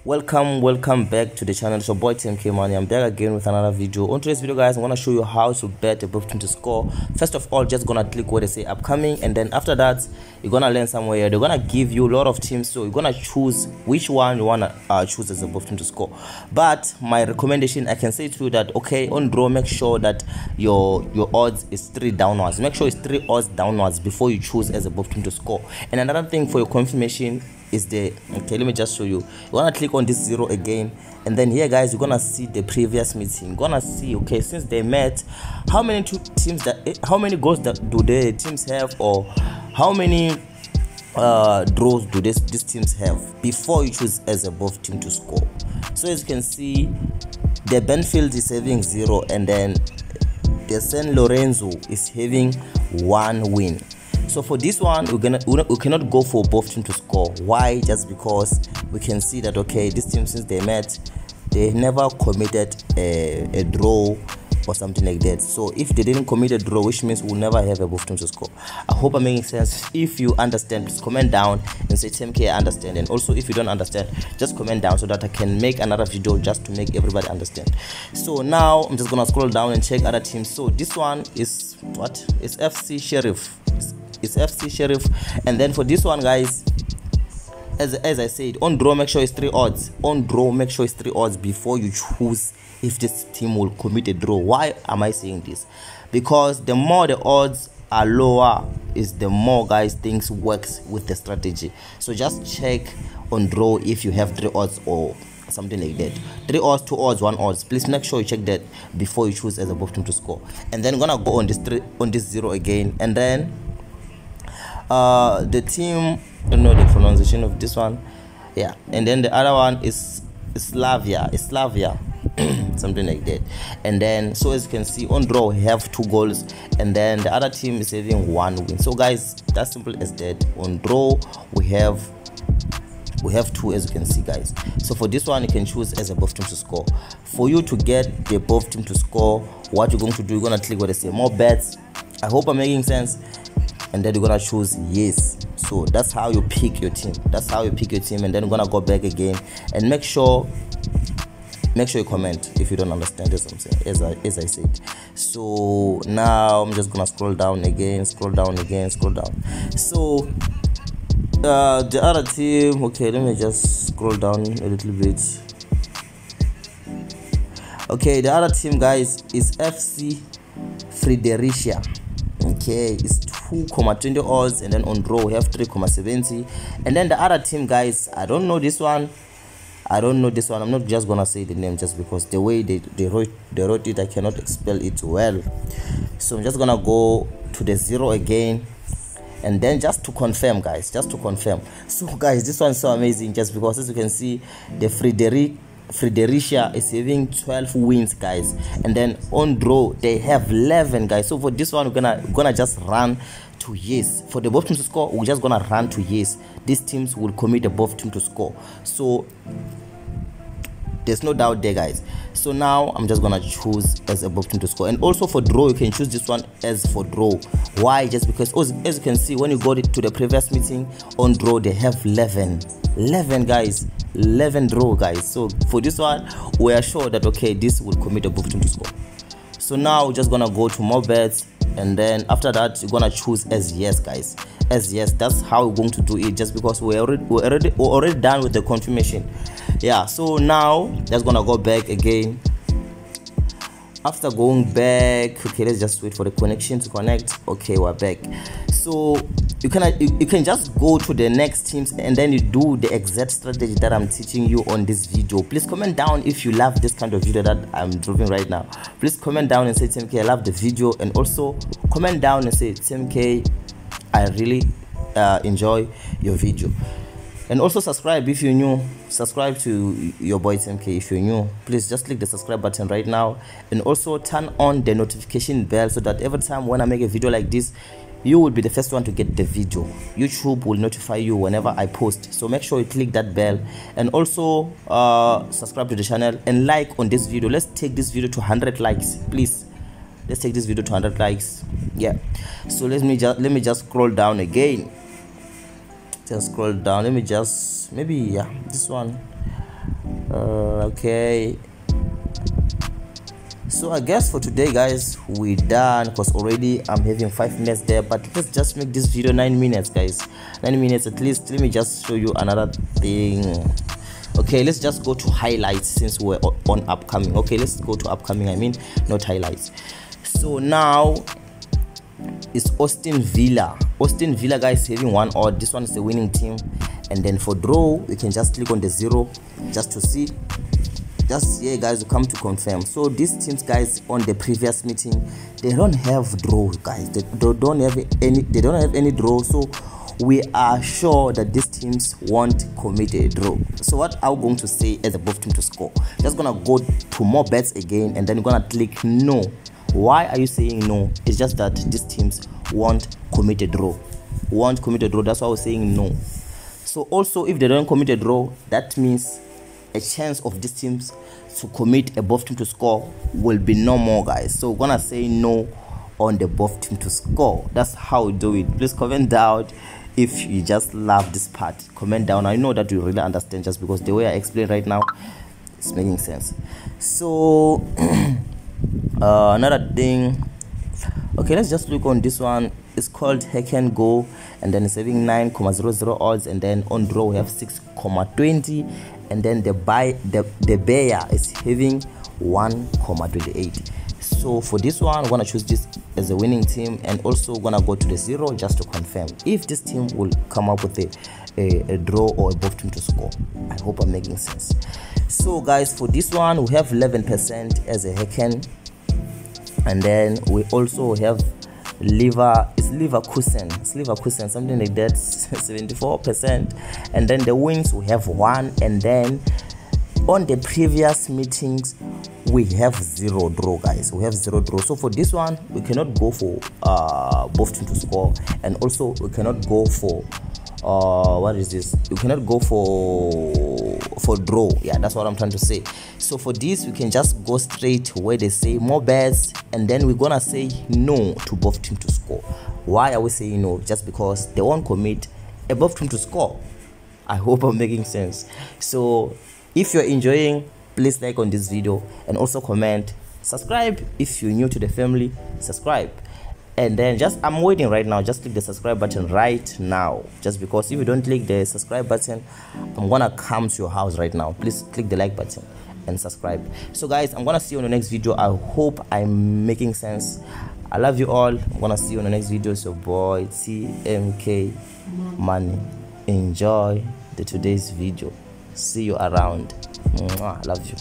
Welcome back to the channel. It's your boy TMK Money. I'm back again with another video. On today's video, guys, I'm gonna show you how to bet above 20 score. First of all, just gonna click where they say upcoming, and then after that you're gonna learn somewhere. They're gonna give you a lot of teams, so you're gonna choose which one you wanna choose as above 20 score. But my recommendation, I can say to you that okay, on draw, make sure that your odds is 3 downwards. Make sure it's 3 odds downwards before you choose as above 20 score. And another thing for your confirmation is the okay, let me just show you. You wanna click on this 0 again, and then here, guys, you're gonna see the previous meeting. You're gonna see, okay, since they met, how many how many goals do the teams have, or how many draws do these teams have before you choose as above team to score. So as you can see, the Benfield is having 0, and then the San Lorenzo is having 1 win. So for this one, we cannot go for both teams to score. Why? Just because we can see that okay, this team, since they met, they never committed a draw or something like that. So if they didn't commit a draw, which means we'll never have a both teams to score. I hope I'm making sense. If you understand, please comment down and say TMK I understand. And also if you don't understand, just comment down so that I can make another video just to make everybody understand. So now I'm just gonna scroll down and check other teams. So this one is what? It's FC Sheriff. It's FC Sheriff. And then for this one, guys, as I said, on draw, make sure it's 3 odds. On draw, make sure it's 3 odds before you choose if this team will commit a draw. Why am I saying this? Because the more the odds are lower, is the more, guys, things works with the strategy. So just check on draw if you have 3 odds or something like that. 3 odds, 2 odds, 1 odds. Please make sure you check that before you choose as above team to score. And then gonna go on this 0 again, and then the team, I don't know the pronunciation of this one, yeah, and then the other one is Slavia, something like that. And then so as you can see, on draw we have 2 goals, and then the other team is having 1 win. So guys, that's simple as that. On draw we have 2, as you can see, guys. So for this one, you can choose as above team to score. For you to get the above team to score, what you're going to do, you're gonna click where they say more bets. I hope I'm making sense. And then you're gonna choose yes. So that's how you pick your team. And then you're gonna go back again and make sure you comment if you don't understand this, I'm saying, as I said. So now I'm just gonna scroll down again. So the other team, okay, let me just scroll down a little bit. Okay, the other team, guys, is FC Fredericia. Okay, it's 2,20 odds, and then on draw we have 3,70. And then the other team, guys, I don't know this one. I'm not just gonna say the name just because the way they wrote it, I cannot spell it well. So I'm just gonna go to the 0 again, and then just to confirm, guys, So guys, this one's so amazing just because, as you can see, the Fredericia is having 12 wins, guys, and then on draw they have 11, guys. So for this one, we're gonna just run to yes. For the both teams to score, we're just gonna run to yes. These teams will commit the both team to score, so there's no doubt there, guys. So now I'm just gonna choose as above team to score. And also for draw, you can choose this one as for draw. Why? Just because, as you can see, when you go to the previous meeting, on draw they have 11, guys, 11 draw, guys. So for this one, we are sure that okay, this will commit above team to score. So now we're just gonna go to more bets, and then after that you're gonna choose as yes, guys, as yes. That's how we're going to do it, just because we're already done with the confirmation. Yeah, so now just gonna go back again. After going back, okay, let's just wait for the connection to connect. Okay, we're back. So you can just go to the next teams, and then you do the exact strategy that I'm teaching you on this video. Please comment down if you love this kind of video that I'm dropping right now. Please comment down and say TMK I love the video, and also comment down and say TMK I really enjoy your video. And also subscribe if you're new. Subscribe to your boy TMK if you're new. Please just click the subscribe button right now, and also turn on the notification bell so that every time when I make a video like this, you will be the first one to get the video. YouTube will notify you whenever I post, so make sure you click that bell, and also subscribe to the channel and like on this video. Let's take this video to 100 likes, please. Let's take this video to 100 likes. Yeah, so let me just scroll down again. Just scroll down. Let me just, maybe, yeah, this one. Okay, so I guess for today, guys, we're done because already I'm having 5 minutes there. But let's just make this video 9 minutes, guys. 9 minutes at least. Let me just show you another thing. Okay, let's just go to highlights since we're on upcoming. Okay, let's go to upcoming, I mean not highlights. So now it's Aston Villa. Aston Villa, guys, having 1 odd. This one is the winning team. And then for draw, we can just click on the 0 just to see. Just here, guys, we come to confirm. So these teams, guys, on the previous meeting, they don't have draw, guys. They don't have any draw. So we are sure that these teams won't commit a draw. So what I'm going to say as a both team to score, just gonna go to more bets again, and then you're gonna click no. Why are you saying no? It's just that these teams won't commit a draw. Won't commit a draw. That's why we're saying no. So also, if they don't commit a draw, that means a chance of these teams to commit a both team to score will be no more, guys. So we're gonna say no on the both team to score. That's how we do it. Please comment down if you just love this part. Comment down. I know that you really understand, just because the way I explain right now is making sense. So another thing, okay, let's just look on this one. It's called Hack and Go, and then it's having 9,00 odds, and then on draw we have 6,20, and then the bear is having 1,28. So for this one, we're gonna choose this as a winning team, and also we're gonna go to the 0 just to confirm if this team will come up with a draw or a both team to score. I hope I'm making sense. So guys, for this one we have 11% as a Hacken, and then we also have Leverkusen, something like that, 74%, and then the wins we have 1, and then on the previous meetings we have 0 draw, guys. We have 0 draw. So for this one we cannot go for both team to score, and also we cannot go for what is this, you cannot go for draw. Yeah, that's what I'm trying to say. So for this we can just go straight where they say more bets, and then we're gonna say no to both team to score. Why are we saying no? Just because they won't commit a both team to score. I hope I'm making sense. So if you're enjoying, please like on this video, and also comment, subscribe if you're new to the family, subscribe. And then I'm waiting right now, just click the subscribe button right now, just because if you don't click the subscribe button, I'm gonna come to your house right now. Please click the like button and subscribe. So guys, I'm gonna see you on the next video. I hope I'm making sense. I love you all. I'm gonna see you on the next video. So boy TMK Money, enjoy today's video. See you around. I love you.